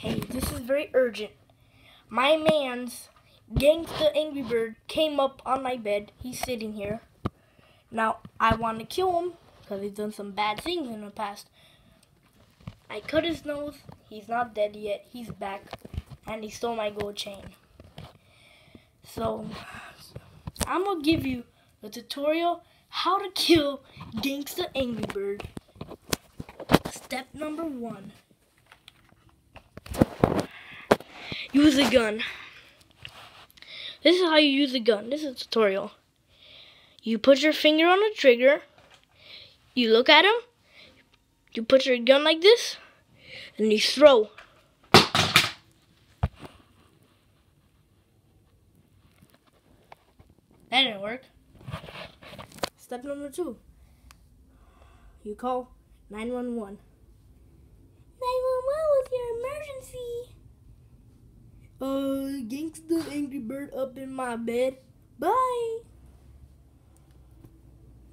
Hey, this is very urgent. My man's GaNgStA Angry Bird came up on my bed. He's sitting here. Now, I want to kill him because he's done some bad things in the past. I cut his nose. He's not dead yet. He's back. And he stole my gold chain. So, I'm going to give you a tutorial how to kill GaNgStA Angry Bird. Step number 1. Use a gun. This is how you use a gun. This is a tutorial. You put your finger on the trigger. You look at him. You put your gun like this. And you throw. That didn't work. Step number 2. You call 911. 911, what's your emergency? GaNgStA Angry Bird up in my bed. Bye.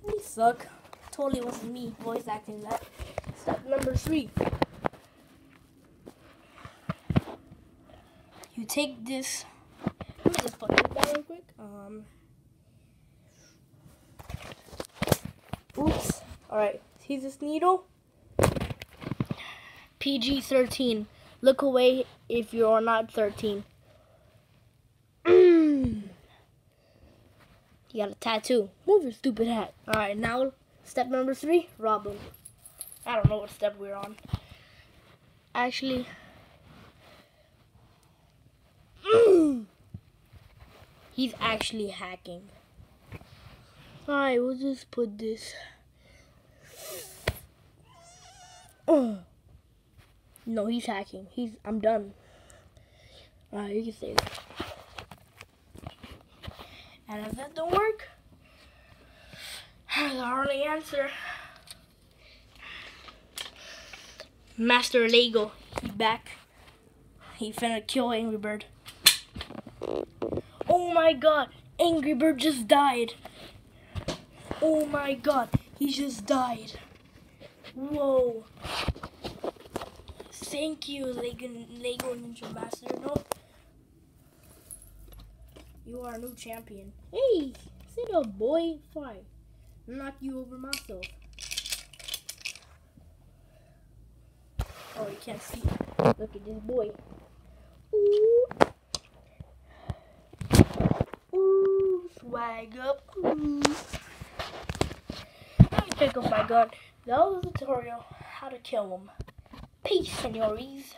You suck. Totally wasn't me voice acting that. Step number 3. You take this. Let me just put this down real quick. Oops. Alright. See this needle? PG-13. Look away if you are not 13. You got a tattoo. Move your stupid hat. Alright, now step number 3, rob him. I don't know what step we're on. Actually, he's actually hacking. Alright, we'll just put this. No, he's hacking. I'm done. Alright, you can say that. And if that don't work, the only answer. Master Lego, he back. He finna kill Angry Bird. Oh my god, Angry Bird just died. Oh my god, he just died. Whoa. Thank you, Lego Ninja Master. No, you are a new champion. Hey, sit up, boy. Fine. Knock you over myself. Oh, you can't see. Look at this boy. Ooh. Ooh, swag up. Ooh. Let me pick up my gun. That was a tutorial how to kill him. Peace, senioris.